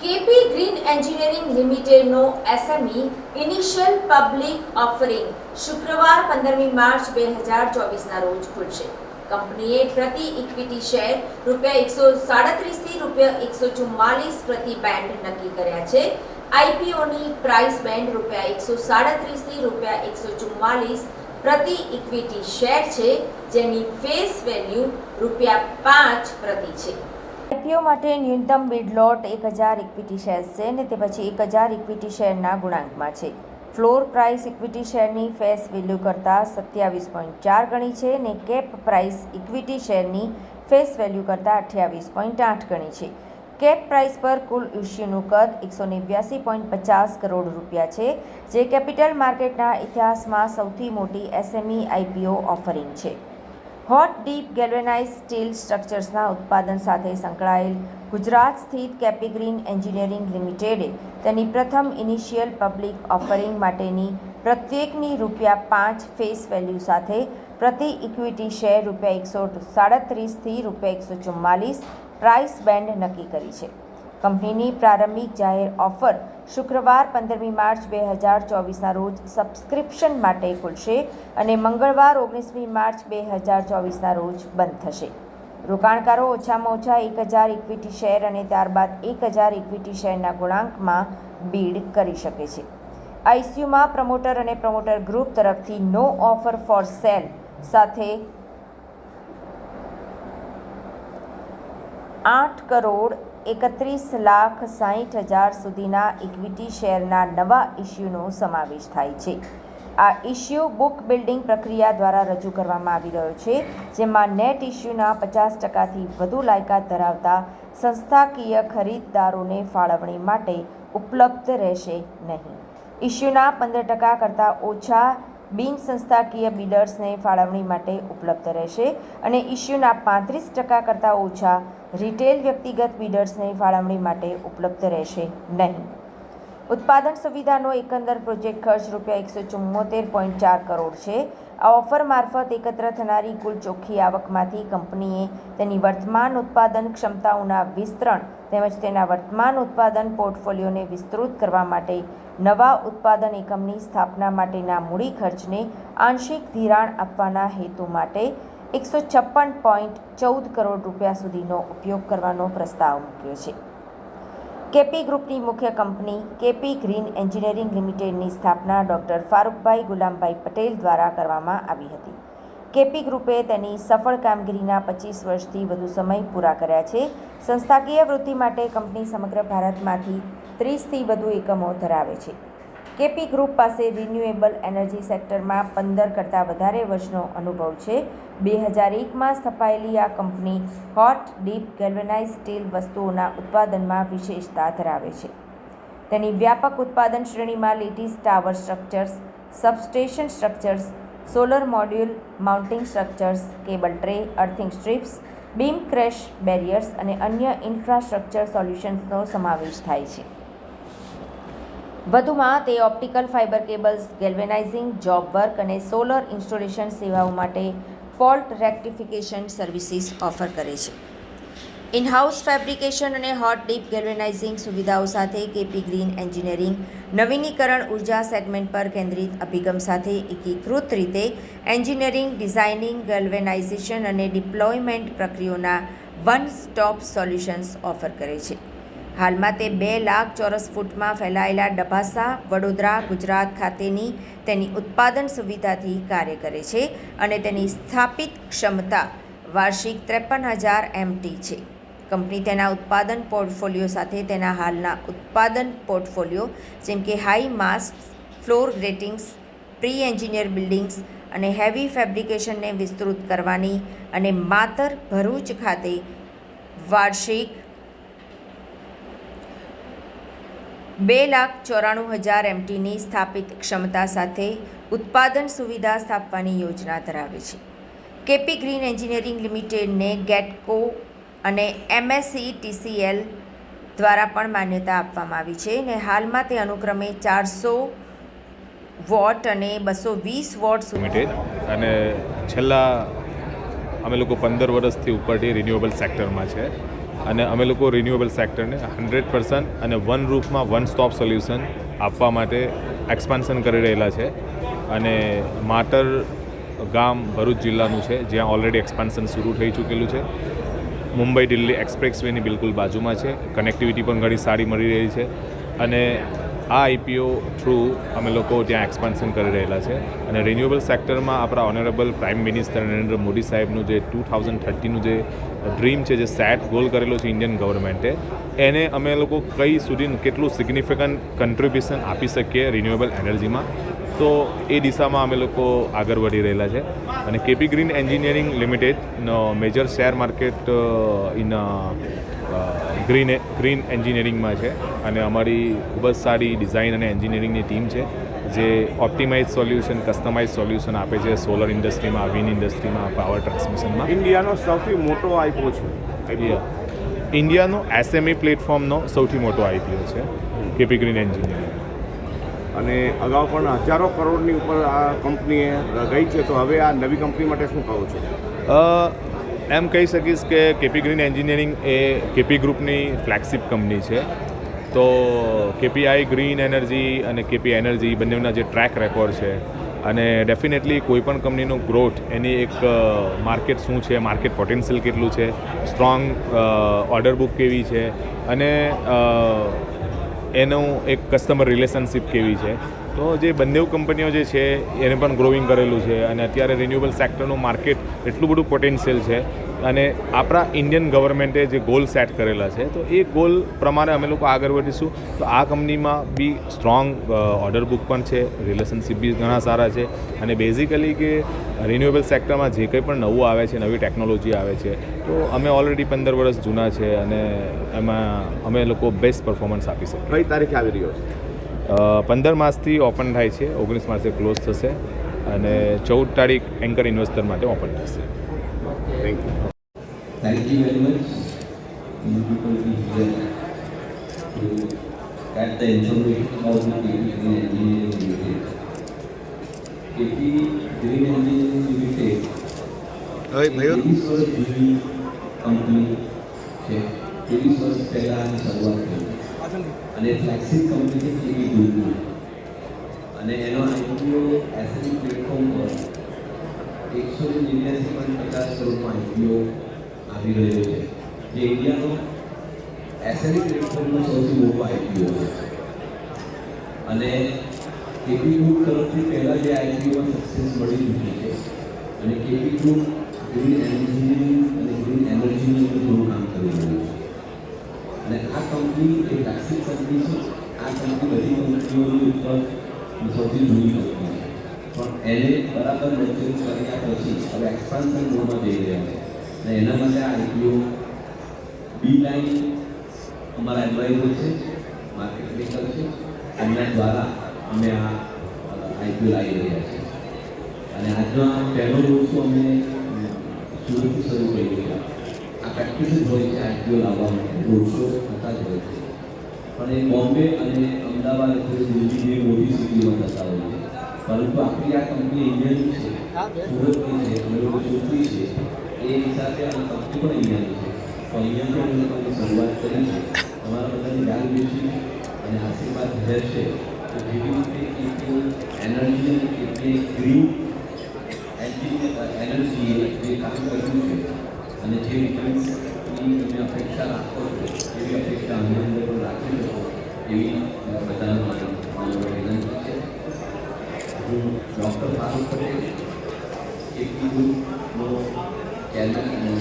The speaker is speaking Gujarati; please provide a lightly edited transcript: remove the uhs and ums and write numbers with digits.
કેપી ગ્રીન એન્જિનિયરિંગ લિમિટેડનો એસએમઈ ઇનિશિયલ પબ્લિક ઓફરિંગ શુક્રવાર 15મી માર્ચ 2024ના રોજ ખુલશે. કંપનીએ પ્રતિ ઇક્વિટી શેર ₹137 થી ₹144 પ્રતિ બેન્ડ નક્કી કર્યા છે. આઈપીઓની પ્રાઇસ બેન્ડ ₹137 થી ₹144 પ્રતિ ઇક્વિટી શેર છે, જેની ફેસ વેલ્યુ ₹5 પ્રતિ છે. આઈપીઓ માટે ન્યૂનતમ બિડ લોટ 1000 ઇક્વિટી શેર્સ છે અને તે પછી 1000 ઇક્વિટી શેરના ગુણાંકમાં છે. ફ્લોર પ્રાઇસ ઇક્વિટી શેરની ફેસ વેલ્યુ કરતાં 27.4 ગણી છે અને કેપ પ્રાઇસ ઇક્વિટી શેરની ફેસ વેલ્યુ કરતાં 28.8 ગણી છે. કેપ પ્રાઇસ પર કુલ ઇશ્યુનું કદ ₹189.50 કરોડ છે, જે કેપિટલ માર્કેટના ઇતિહાસમાં સૌથી મોટી એસએમઈ આઈપીઓ ઓફરિંગ છે. હોટ ડીપ ગેલ્વેનાઇઝ સ્ટીલ સ્ટ્રક્ચર્સના ઉત્પાદન સાથે સંકળાયેલ ગુજરાત સ્થિત કેપી ગ્રીન એન્જિનિયરિંગ લિમિટેડે તેની પ્રથમ ઇનિશિયલ પબ્લિક ઓફરિંગ માટેની પ્રત્યેકની ₹5 ફેસ વેલ્યુ સાથે પ્રતિ ઇક્વિટી શેર ₹137 થી ₹144 પ્રાઇસ બેન્ડ નક્કી કરી છે. કંપનીની પ્રારંભિક જાહેર ઓફર શુક્રવાર 15મી માર્ચ 2024ના રોજ સબસ્ક્રિપ્શન માટે ખુલશે અને મંગળવાર 19મી માર્ચ 2024ના રોજ બંધ થશે. રોકાણકારો ઓછામાં ઓછા 1000 ઇક્વિટી શેર અને ત્યારબાદ 1000 ઇક્વિટી શેરના ગુણાંકમાં બીડ કરી શકે છે. આ ઇસ્યુમાં પ્રમોટર અને પ્રમોટર ગ્રુપ તરફથી નો ઓફર ફોર સેલ સાથે 8,31,60,000 સુધીના ઇક્વિટી શેરના નવા ઇસ્યુનો સમાવેશ થાય છે. આ ઇસ્યુ બુક બિલ્ડિંગ પ્રક્રિયા દ્વારા રજૂ કરવામાં આવી રહ્યો છે, જેમાં નેટ ઇસ્યુના 50%થી વધુ લાયકાત ધરાવતા સંસ્થાકીય ખરીદદારોને ફાળવણી માટે ઉપલબ્ધ રહેશે નહીં. ઇસ્યુના 15% કરતાં ઓછા બિન સંસ્થાકીય બિલ્ડર્સને ફાળવણી માટે ઉપલબ્ધ રહેશે અને ઇસ્યુના 35% કરતાં ઓછા રિટેલ વ્યક્તિગત બિલ્ડર્સને ફાળવણી માટે ઉપલબ્ધ રહેશે નહીં. ઉત્પાદન સુવિધાનો એકંદર પ્રોજેક્ટ ખર્ચ ₹174.4 કરોડ છે. આ ઓફર મારફત એકત્ર થનારી કુલ ચોખ્ખી આવકમાંથી કંપનીએ તેની વર્તમાન ઉત્પાદન ક્ષમતાઓના વિસ્તરણ તેમજ તેના વર્તમાન ઉત્પાદન પોર્ટફોલિયોને વિસ્તૃત કરવા માટે નવા ઉત્પાદન એકમની સ્થાપના માટેના મૂડી ખર્ચને આંશિક ધિરાણ આપવાના હેતુ માટે ₹156.14 કરોડ સુધીનો ઉપયોગ કરવાનો પ્રસ્તાવ મૂક્યો છે. કેપી ગ્રુપની મુખ્ય કંપની કેપી ગ્રીન એન્જિનિયરિંગ લિમિટેડની સ્થાપના ડૉક્ટર ફારૂકભાઈ ગુલામભાઈ પટેલ દ્વારા કરવામાં આવી હતી. કેપી ગ્રુપે તેની સફળ કામગીરીના 25 વર્ષથી વધુ સમય પૂરા કર્યા છે. સંસ્થાકીય વૃદ્ધિ માટે કંપની સમગ્ર ભારતમાંથી 30થી વધુ એકમો ધરાવે છે. કેપી ગ્રુપ પાસે રિન્યુએબલ એનર્જી સેક્ટરમાં 15 કરતાં વધારે વર્ષનો અનુભવ છે. 2001માં સ્થપાયેલી આ company hot deep galvanise steel વસ્તુઓના ઉત્પાદનમાં વિશેષતા ધરાવે છે. તેની વ્યાપક ઉત્પાદન શ્રેણીમાં lattice tower structures, substation structures, solar module mounting structures, cable tray, earthing strips, beam crash barriers અને અન્ય ઇન્ફ્રાસ્ટ્રક્ચર સોલ્યુશન્સનો સમાવેશ થાય છે. વધુમાં તે optical fibre cables, galvanising, job work અને સોલર ઇન્સ્ટોલેશન સેવાઓ માટે ફોલ્ટ રેક્ટિફિકેશન સર્વિસીસ ઓફર કરે છે. ઇનહાઉસ ફેબ્રિકેશન અને હોટ ડીપ ગેલ્વેનાઇઝિંગ સુવિધાઓ સાથે કેપી ગ્રીન એન્જિનિયરિંગ નવીનીકરણ ઉર્જા સેગમેન્ટ પર કેન્દ્રિત અભિગમ સાથે એકીકૃત રીતે એન્જિનિયરિંગ, ડિઝાઇનિંગ, ગેલ્વેનાઇઝેશન અને ડિપ્લોયમેન્ટ પ્રક્રિયાઓના વન સ્ટોપ સોલ્યુશન્સ ઓફર કરે છે. હાલમાં તે 2 લાખ ચોરસ ફૂટમાં ફેલાયેલા ડભાસા, વડોદરા, ગુજરાત ખાતેની તેની ઉત્પાદન સુવિધાથી કાર્ય કરે છે અને તેની સ્થાપિત ક્ષમતા વાર્ષિક 53,000 MT છે. કંપની તેના ઉત્પાદન પોર્ટફોલિયો સાથે તેના હાલના ઉત્પાદન પોર્ટફોલિયો જેમ કે હાઈ માસ્ટ, ફ્લોર ગ્રેટિંગ્સ, પ્રી એન્જિનિયર બિલ્ડિંગ્સ અને હેવી ફેબ્રિકેશનને વિસ્તૃત કરવાની અને માતર, ભરૂચ ખાતે વાર્ષિક 2,94,000 MTની સ્થાપિત ક્ષમતા સાથે ઉત્પાદન સુવિધા સ્થાપવાની યોજના ધરાવે છે. કેપી ગ્રીન એન્જિનિયરિંગ લિમિટેડને ગેટકો અને MSE TCL દ્વારા પણ માન્યતા આપવામાં આવી છે અને હાલમાં તે અનુક્રમે 400 વોટ અને 220 વોટ લિમિટેડ અને છેલ્લા અમે લોકો 15 વર્ષથી ઉપરથી રિન્યુએબલ સેક્ટરમાં છે અને અમે લોકો રિન્યુએબલ સેક્ટરને 100% અને વન રૂફમાં વન સ્ટોપ સોલ્યુશન આપવા માટે એક્સપાન્શન કરી રહેલા છે. અને માતર ગામ ભરૂચ જિલ્લાનું છે, જ્યાં ઓલરેડી એક્સપાન્શન શરૂ થઈ ચૂકેલું છે. મુંબઈ દિલ્હી એક્સપ્રેસ વેની બિલકુલ બાજુમાં છે. કનેક્ટિવિટી પણ ઘણી સારી મળી રહી છે. અને આ આઈપીઓ થ્રુ અમે લોકો ત્યાં એક્સપાન્શન કરી રહેલા છે. અને રિન્યુએબલ સેક્ટરમાં આપણા honourable prime minister Narendra Modi સાહેબનું જે 2030નું જે ડ્રીમ છે, જે સેટ ગોલ કરેલો છે ઇન્ડિયન ગવર્મેન્ટે, એને અમે લોકો કઈ સુધી કેટલું સિગ્નિફિકન્ટ કન્ટ્રીબ્યુશન આપી શકીએ રિન્યુએબલ એનર્જીમાં, તો એ દિશામાં અમે લોકો આગળ વધી રહેલા છે. અને કેપી ગ્રીન એન્જિનિયરિંગ લિમિટેડનો major share market in Green એન્જિનિયરિંગમાં છે. અને અમારી ખૂબ જ સારી ડિઝાઇન અને એન્જિનિયરિંગની ટીમ છે, જે ઓપ્ટિમાઇઝ સોલ્યુશન, કસ્ટમાઇઝ સોલ્યુશન આપે છે સોલર ઇન્ડસ્ટ્રીમાં, વિન્ડ ઇન્ડસ્ટ્રીમાં, પાવર ટ્રાન્સમિશનમાં. ઇન્ડિયાનો સૌથી મોટો આઈપીઓ છે. ઇન્ડિયાનો એસએમઈ પ્લેટફોર્મનો સૌથી મોટો આઈપીઓ છે કેપી ગ્રીન એન્જિનિયરિંગ. અને અગાઉ પણ હજારો કરોડની ઉપર આ કંપનીએ ગઈ છે, તો હવે આ નવી કંપની માટે શું કહો છો? એમ કહી શકીશ કે કેપી ગ્રીન એન્જિનિયરિંગ એ કેપી ગ્રુપની ફ્લેગશિપ કંપની છે. તો કેપીઆઈ ગ્રીન એનર્જી અને કેપી એનર્જી બંનેના જે ટ્રેક રેકોર્ડ છે, અને ડેફિનેટલી કોઈપણ કંપનીનો ગ્રોથ એની એક માર્કેટ શું છે, માર્કેટ પોટેન્શિયલ કેટલું છે, સ્ટ્રોંગ ઓર્ડર બુક કેવી છે, અને એનું એક કસ્ટમર રિલેશનશિપ કેવી છે. તો જે બંને કંપનીઓ જે છે એને પણ ગ્રોવિંગ કરેલું છે. અને અત્યારે રિન્યુએબલ સેક્ટરનું માર્કેટ એટલું બધું પોટેન્શિયલ છે. અને આપણા ઇન્ડિયન ગવર્મેન્ટે જે ગોલ સેટ કરેલા છે, તો એ ગોલ પ્રમાણે અમે લોકો આગળ વધીશું. તો આ કંપનીમાં બી સ્ટ્રોંગ ઓર્ડર બુક પણ છે, રિલેશનશિપ બી ઘણા સારા છે. અને બેઝિકલી કે રિન્યુએબલ સેક્ટરમાં જે કંઈ પણ નવું આવે છે, નવી ટેકનોલોજી આવે છે, તો અમે ઓલરેડી 15 વર્ષ જૂના છે, અને એમાં અમે લોકો બેસ્ટ પરફોર્મન્સ આપી શકીએ. કઈ તારીખે આવી રહ્યો છે? 15 માર્ચથી ઓપન થાય છે, 19 માર્ચે ક્લોઝ થશે, અને 14 તારીખ એન્કર ઇન્વેસ્ટર માટે ઓપન થશે. Thank you. Thank you very much. You people be here to get the information about the KP Green Engineering Limited. KP Green Engineering Limited ત્રેવીસ વર્ષ જૂની કંપની છે. 23 વર્ષ પહેલાં શરૂઆત થઈ, અને ફ્લેગશિપ કંપની છે કેપી ગ્રુપની. અને એનો આઈપીઓ એસએમઈ પ્લેટફોર્મ પર 189.50 કરોડનો આઈપીઓ આવી રહ્યો છે, જે ઇન્ડિયાનો એસએમઈ પ્લેટફોર્મનો સૌથી મોટો આઈપીઓ છે. અને કેપી ગ્રુપ તરફથી પહેલાં જે આઈપીઓમાં સક્સેસ મળી ચૂકી છે. અને કેપી ગ્રુપ ગ્રીન એન્જિનિયરિંગ અને ગ્રીન એનર્જીનું ઘણું કામ કરી રહ્યું છે. અને આ કંપની એ ફ્લેગશિપ કંપની છે. આ કંપની બધી કંપનીઓની ઉપર સૌથી જૂની કંપની છે, પણ એને બરાબર મેચ્યોર કર્યા પછી હવે એક્સપાન્શન મોડમાં જઈ રહ્યા છે. અને એના માટે આ આઈપીઓ બી લાઈન અમારા એડવાઇઝર છે, માર્કેટ મેકર છે, એમના દ્વારા અમે આ આઈપીઓ લાવી રહ્યા છીએ. અને આજનો આ પહેલો દિવસો અમે સુરતથી શરૂ કરી રહ્યા. આ પ્રેક્ટિસ જ હોય છે આઈપીઓ લાવવા માટે, રોડશો થતા જ હોય છે. પણ એ બોમ્બે અને અમદાવાદ અથવા દિલ્હી જે મોટી સિટીમાં થતા હોય છે. પરંતુ આપણી આ કંપની ઇન્ડિયનની છે, સુરતની છે, અમે લોકો સુરતની છે. એ હિસાબે આ કંપની પણ ઇન્ડિયાની છે. તો અહીંયાથી અમે લોકોની શરૂઆત કરી છે. તમારા બધાની યાદ બેસી અને આશીર્વાદ રહેશે. તો જેવી રીતે કેપી એનર્જી અને કેપી ગ્રીન એનર્જીએ જે કામ કર્યું છે, અને જે રિટર્ન્સની તમે અપેક્ષા રાખો છો, એવી અપેક્ષા અમે અંદર પણ રાખી શકો, એવી બધાના મારી વિનંતી છે. હું ડૉક્ટર ફારૂક પટેલ, કેપી ગ્રુપનો ચેરમેન અને